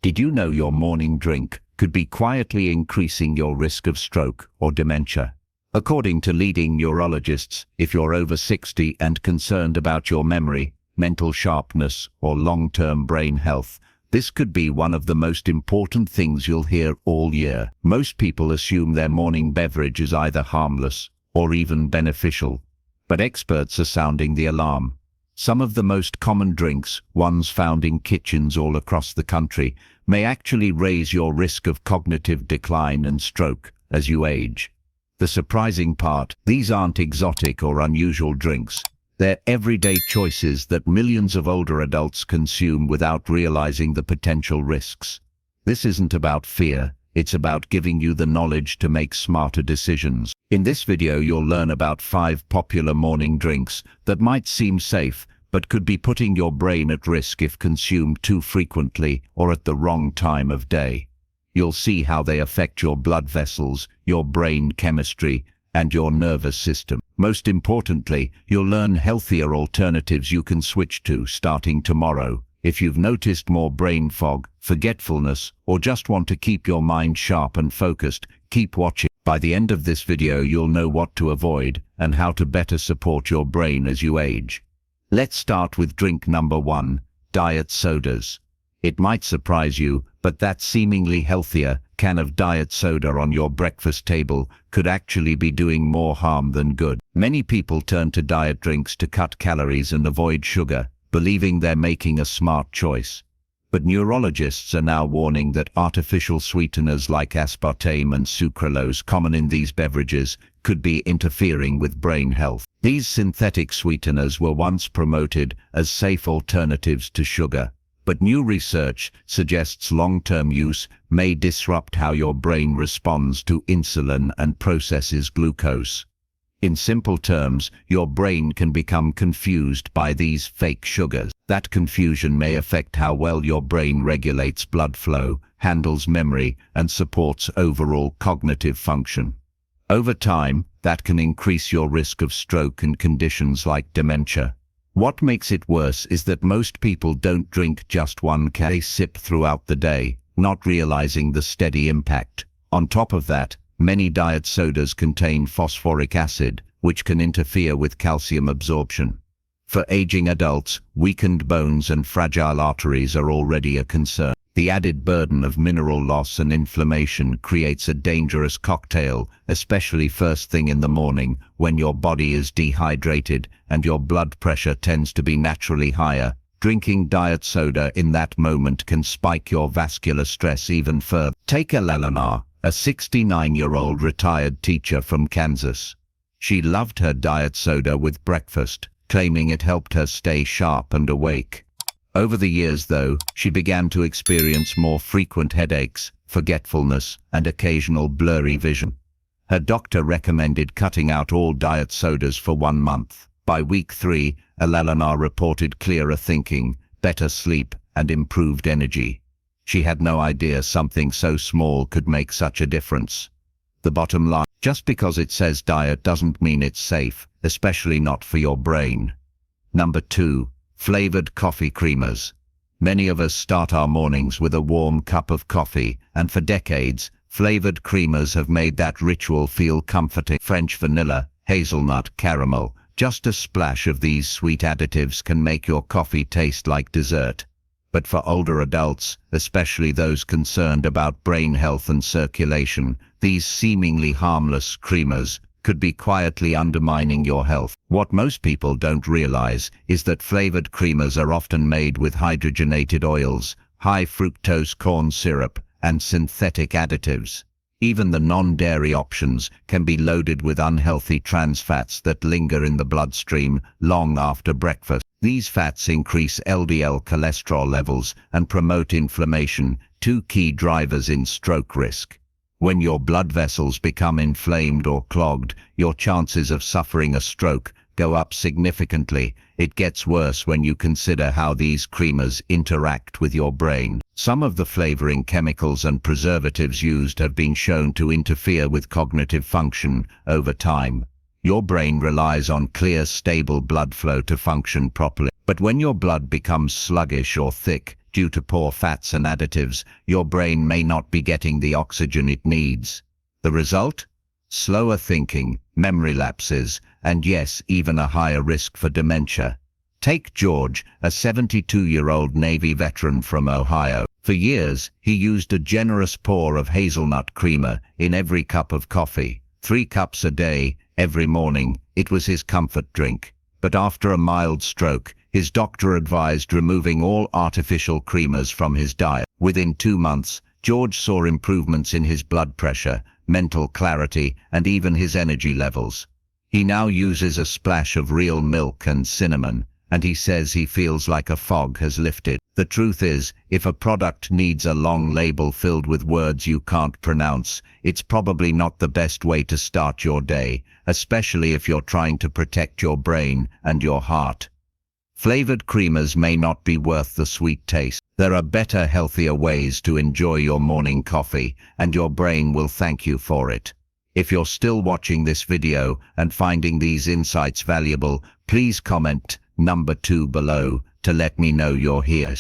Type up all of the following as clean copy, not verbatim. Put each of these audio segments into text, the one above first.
Did you know your morning drink could be quietly increasing your risk of stroke or dementia? According to leading neurologists, if you're over 60 and concerned about your memory, mental sharpness, or long-term brain health, this could be one of the most important things you'll hear all year. Most people assume their morning beverage is either harmless or even beneficial, but experts are sounding the alarm. Some of the most common drinks, ones found in kitchens all across the country, may actually raise your risk of cognitive decline and stroke as you age. The surprising part, these aren't exotic or unusual drinks. They're everyday choices that millions of older adults consume without realizing the potential risks. This isn't about fear, it's about giving you the knowledge to make smarter decisions. In this video, you'll learn about 5 popular morning drinks that might seem safe, but could be putting your brain at risk if consumed too frequently or at the wrong time of day. You'll see how they affect your blood vessels, your brain chemistry, and your nervous system. Most importantly, you'll learn healthier alternatives you can switch to starting tomorrow. If you've noticed more brain fog, forgetfulness, or just want to keep your mind sharp and focused, keep watching. By the end of this video, you'll know what to avoid and how to better support your brain as you age. Let's start with drink number 1, diet sodas. It might surprise you, but that seemingly healthier can of diet soda on your breakfast table could actually be doing more harm than good. Many people turn to diet drinks to cut calories and avoid sugar, believing they're making a smart choice. But neurologists are now warning that artificial sweeteners like aspartame and sucralose, common in these beverages, could be interfering with brain health. These synthetic sweeteners were once promoted as safe alternatives to sugar, but new research suggests long-term use may disrupt how your brain responds to insulin and processes glucose. In simple terms, your brain can become confused by these fake sugars. That confusion may affect how well your brain regulates blood flow, handles memory, and supports overall cognitive function. Over time, that can increase your risk of stroke and conditions like dementia. What makes it worse is that most people don't drink just one can. They sip throughout the day, not realizing the steady impact. On top of that, many diet sodas contain phosphoric acid, which can interfere with calcium absorption. For aging adults, weakened bones and fragile arteries are already a concern. The added burden of mineral loss and inflammation creates a dangerous cocktail, especially first thing in the morning when your body is dehydrated and your blood pressure tends to be naturally higher. Drinking diet soda in that moment can spike your vascular stress even further. Take Eleanor, a 69-year-old retired teacher from Kansas. She loved her diet soda with breakfast, claiming it helped her stay sharp and awake. Over the years, though, she began to experience more frequent headaches, forgetfulness, and occasional blurry vision. Her doctor recommended cutting out all diet sodas for 1 month. By week 3, Eleanor reported clearer thinking, better sleep, and improved energy. She had no idea something so small could make such a difference. The bottom line, just because it says diet doesn't mean it's safe, especially not for your brain. Number 2. Flavored coffee creamers. Many of us start our mornings with a warm cup of coffee, and for decades, flavored creamers have made that ritual feel comforting. French vanilla, hazelnut, caramel, just a splash of these sweet additives can make your coffee taste like dessert. But for older adults, especially those concerned about brain health and circulation, these seemingly harmless creamers could be quietly undermining your health. What most people don't realize is that flavored creamers are often made with hydrogenated oils, high fructose corn syrup, and synthetic additives. Even the non-dairy options can be loaded with unhealthy trans fats that linger in the bloodstream long after breakfast. These fats increase LDL cholesterol levels and promote inflammation, 2 key drivers in stroke risk. When your blood vessels become inflamed or clogged, your chances of suffering a stroke go up significantly. It gets worse when you consider how these creamers interact with your brain. Some of the flavoring chemicals and preservatives used have been shown to interfere with cognitive function over time. Your brain relies on clear, stable blood flow to function properly. But when your blood becomes sluggish or thick, Due to poor fats and additives, your brain may not be getting the oxygen it needs. The result? Slower thinking, memory lapses, and yes, even a higher risk for dementia. Take George, a 72-year-old Navy veteran from Ohio. For years, he used a generous pour of hazelnut creamer in every cup of coffee. 3 cups a day, every morning. It was his comfort drink. But after a mild stroke, his doctor advised removing all artificial creamers from his diet. Within 2 months, George saw improvements in his blood pressure, mental clarity, and even his energy levels. He now uses a splash of real milk and cinnamon, and he says he feels like a fog has lifted. The truth is, if a product needs a long label filled with words you can't pronounce, it's probably not the best way to start your day, especially if you're trying to protect your brain and your heart. Flavored creamers may not be worth the sweet taste. There are better, healthier ways to enjoy your morning coffee, and your brain will thank you for it. If you're still watching this video and finding these insights valuable, please comment number 2 below to let me know you're here.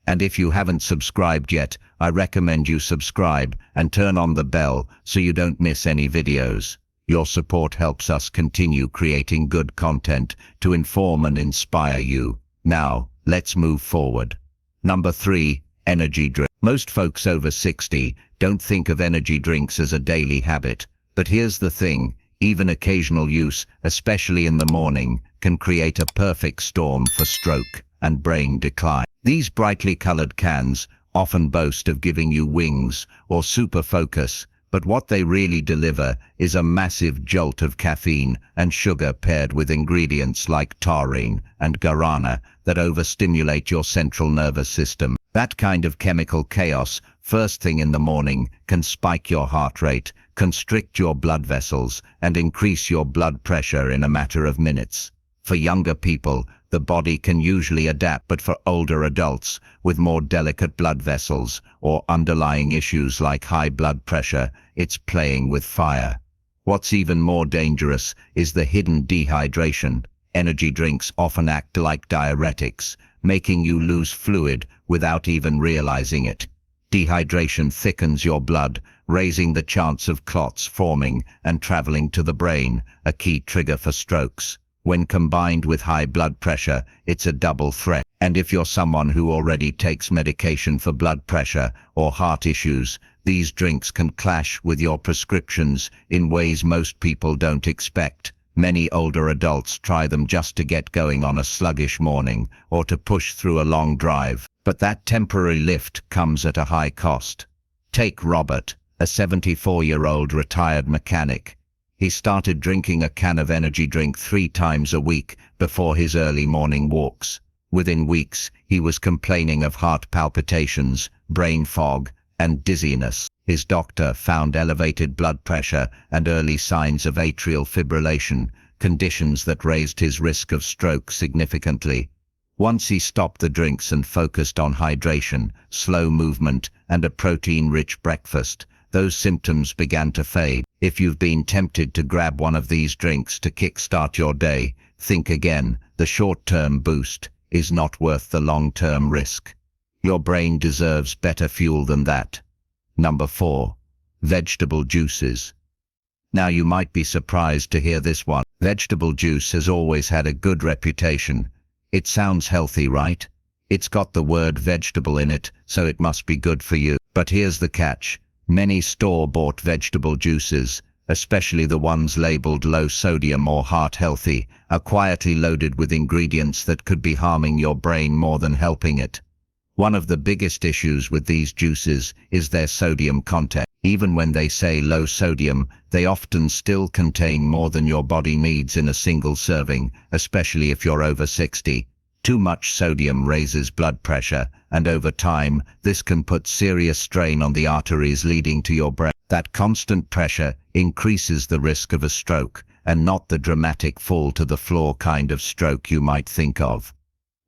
And if you haven't subscribed yet, I recommend you subscribe and turn on the bell so you don't miss any videos. Your support helps us continue creating good content to inform and inspire you. Now, let's move forward. Number 3, energy drink. Most folks over 60 don't think of energy drinks as a daily habit, but here's the thing. Even occasional use, especially in the morning, can create a perfect storm for stroke and brain decline. These brightly colored cans often boast of giving you wings or super focus, but what they really deliver is a massive jolt of caffeine and sugar paired with ingredients like taurine and guarana that overstimulate your central nervous system. That kind of chemical chaos, first thing in the morning, can spike your heart rate, constrict your blood vessels, and increase your blood pressure in a matter of minutes. For younger people, the body can usually adapt, but for older adults with more delicate blood vessels or underlying issues like high blood pressure, it's playing with fire. What's even more dangerous is the hidden dehydration. Energy drinks often act like diuretics, making you lose fluid without even realizing it. Dehydration thickens your blood, raising the chance of clots forming and traveling to the brain, a key trigger for strokes. When combined with high blood pressure, it's a double threat. And if you're someone who already takes medication for blood pressure or heart issues, these drinks can clash with your prescriptions in ways most people don't expect. Many older adults try them just to get going on a sluggish morning or to push through a long drive, but that temporary lift comes at a high cost. Take Robert, a 74-year-old retired mechanic. He started drinking a can of energy drink 3 times a week before his early morning walks. Within weeks, he was complaining of heart palpitations, brain fog, and dizziness. His doctor found elevated blood pressure and early signs of atrial fibrillation, conditions that raised his risk of stroke significantly. Once he stopped the drinks and focused on hydration, slow movement, and a protein-rich breakfast, those symptoms began to fade. If you've been tempted to grab one of these drinks to kickstart your day, think again. The short-term boost is not worth the long-term risk. Your brain deserves better fuel than that. Number 4. Vegetable juices. Now you might be surprised to hear this one. Vegetable juice has always had a good reputation. It sounds healthy, right? It's got the word vegetable in it, so it must be good for you. But here's the catch. Many store-bought vegetable juices, especially the ones labeled low sodium or heart healthy, are quietly loaded with ingredients that could be harming your brain more than helping it. One of the biggest issues with these juices is their sodium content. Even when they say low sodium, they often still contain more than your body needs in a single serving, especially if you're over 60. Too much sodium raises blood pressure, and over time, this can put serious strain on the arteries leading to your brain. That constant pressure increases the risk of a stroke, and not the dramatic fall to the floor kind of stroke you might think of.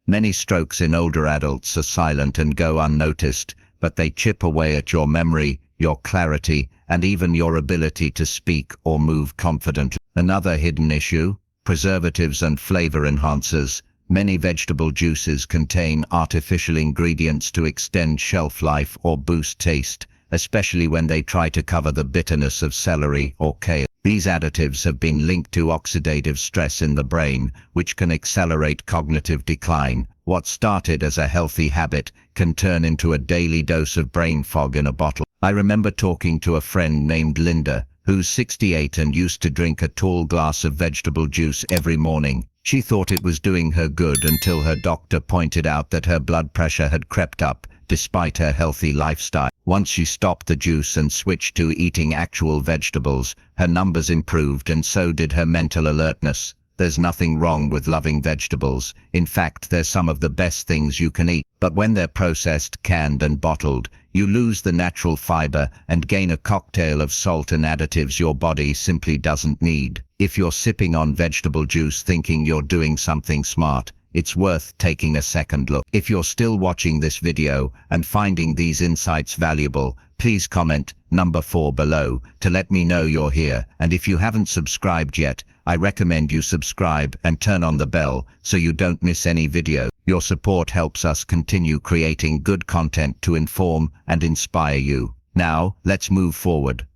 Many strokes in older adults are silent and go unnoticed, but they chip away at your memory, your clarity, and even your ability to speak or move confidently. Another hidden issue: preservatives and flavor enhancers. Many vegetable juices contain artificial ingredients to extend shelf life or boost taste, especially when they try to cover the bitterness of celery or kale. These additives have been linked to oxidative stress in the brain, which can accelerate cognitive decline. What started as a healthy habit can turn into a daily dose of brain fog in a bottle. I remember talking to a friend named Linda, who's 68 and used to drink a tall glass of vegetable juice every morning. She thought it was doing her good until her doctor pointed out that her blood pressure had crept up, despite her healthy lifestyle. Once she stopped the juice and switched to eating actual vegetables, her numbers improved and so did her mental alertness. There's nothing wrong with loving vegetables. In fact, they're some of the best things you can eat. But when they're processed, canned and bottled, you lose the natural fiber and gain a cocktail of salt and additives your body simply doesn't need. If you're sipping on vegetable juice thinking you're doing something smart, it's worth taking a second look. If you're still watching this video and finding these insights valuable, please comment number 4 below to let me know you're here. And if you haven't subscribed yet, I recommend you subscribe and turn on the bell so you don't miss any video. Your support helps us continue creating good content to inform and inspire you. Now, let's move forward.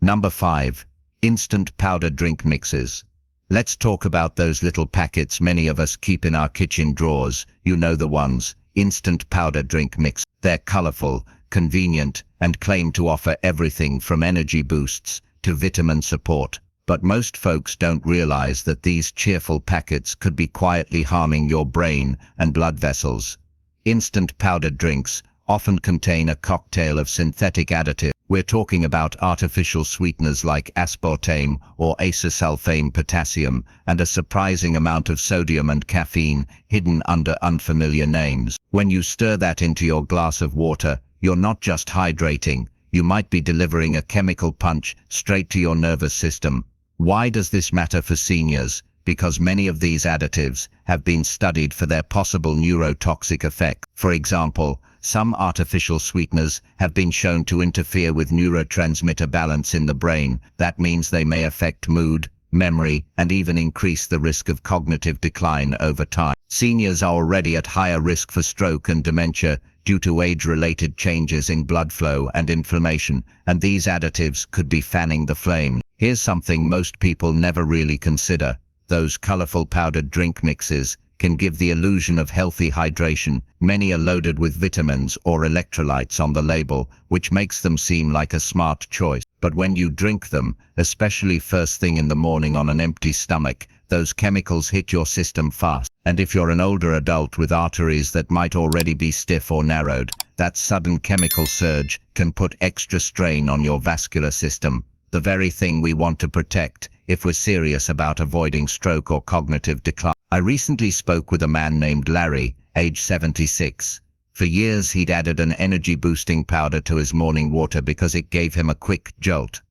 Number 5. Instant powder drink mixes. Let's talk about those little packets many of us keep in our kitchen drawers. You know the ones. Instant powder drink mix. They're colorful, convenient, and claim to offer everything from energy boosts to vitamin support. But most folks don't realize that these cheerful packets could be quietly harming your brain and blood vessels. Instant powdered drinks often contain a cocktail of synthetic additives. We're talking about artificial sweeteners like aspartame or acesulfame potassium, and a surprising amount of sodium and caffeine hidden under unfamiliar names. When you stir that into your glass of water, you're not just hydrating, you might be delivering a chemical punch straight to your nervous system. Why does this matter for seniors? Because many of these additives have been studied for their possible neurotoxic effect. For example, some artificial sweeteners have been shown to interfere with neurotransmitter balance in the brain. That means they may affect mood, memory, and even increase the risk of cognitive decline over time. Seniors are already at higher risk for stroke and dementia due to age-related changes in blood flow and inflammation, and these additives could be fanning the flame. Here's something most people never really consider. Those colorful powdered drink mixes can give the illusion of healthy hydration. Many are loaded with vitamins or electrolytes on the label, which makes them seem like a smart choice. But when you drink them, especially first thing in the morning on an empty stomach, those chemicals hit your system fast. And if you're an older adult with arteries that might already be stiff or narrowed, that sudden chemical surge can put extra strain on your vascular system, the very thing we want to protect if we're serious about avoiding stroke or cognitive decline. I recently spoke with a man named Larry, age 76. For years he'd added an energy-boosting powder to his morning water because it gave him a quick jolt.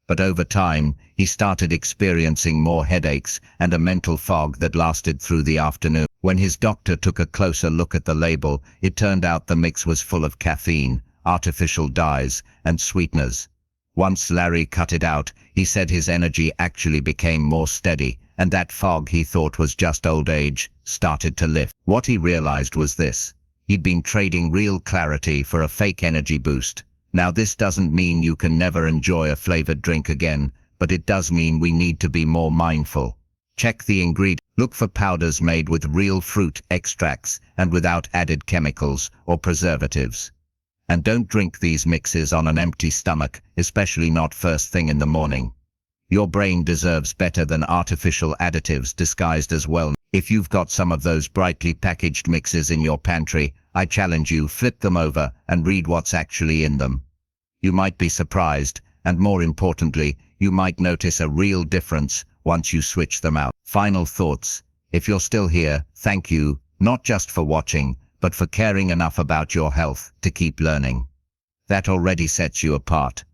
But over time, he started experiencing more headaches and a mental fog that lasted through the afternoon. When his doctor took a closer look at the label, it turned out the mix was full of caffeine, artificial dyes, and sweeteners. Once Larry cut it out, he said his energy actually became more steady, and that fog he thought was just old age started to lift. What he realized was this: he'd been trading real clarity for a fake energy boost. Now this doesn't mean you can never enjoy a flavored drink again, but it does mean we need to be more mindful. Check the ingredients. Look for powders made with real fruit extracts and without added chemicals or preservatives. And don't drink these mixes on an empty stomach, especially not first thing in the morning. Your brain deserves better than artificial additives disguised as wellness. If you've got some of those brightly packaged mixes in your pantry, I challenge you, flip them over and read what's actually in them. You might be surprised, and more importantly, you might notice a real difference once you switch them out. Final thoughts. If you're still here, thank you, not just for watching, but for caring enough about your health to keep learning. That already sets you apart.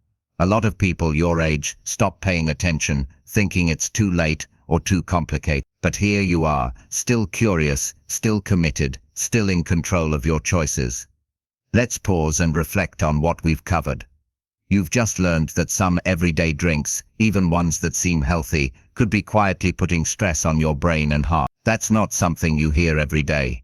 A lot of people your age stop paying attention, thinking it's too late or too complicated. But here you are, still curious, still committed, still in control of your choices. Let's pause and reflect on what we've covered. You've just learned that some everyday drinks, even ones that seem healthy, could be quietly putting stress on your brain and heart. That's not something you hear every day.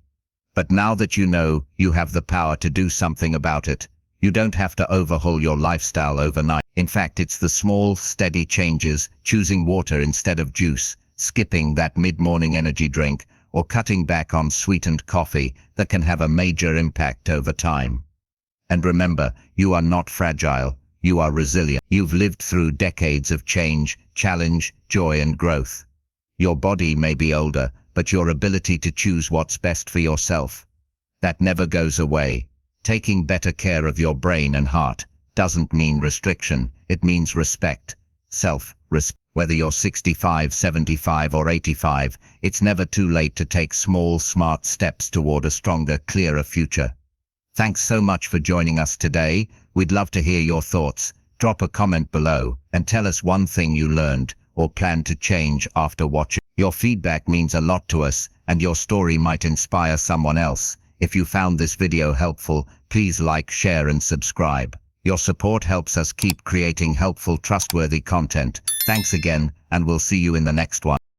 But now that you know, you have the power to do something about it. You don't have to overhaul your lifestyle overnight. In fact, it's the small, steady changes, choosing water instead of juice, skipping that mid-morning energy drink, or cutting back on sweetened coffee that can have a major impact over time. And remember, you are not fragile, you are resilient. You've lived through decades of change, challenge, joy and growth. Your body may be older, but your ability to choose what's best for yourself, that never goes away. Taking better care of your brain and heart doesn't mean restriction, it means respect, self-respect. Whether you're 65, 75 or 85, it's never too late to take small, smart steps toward a stronger, clearer future. Thanks so much for joining us today. We'd love to hear your thoughts. Drop a comment below and tell us one thing you learned or plan to change after watching. Your feedback means a lot to us, and your story might inspire someone else. If you found this video helpful, please like, share and subscribe. Your support helps us keep creating helpful, trustworthy content. Thanks again, and we'll see you in the next one.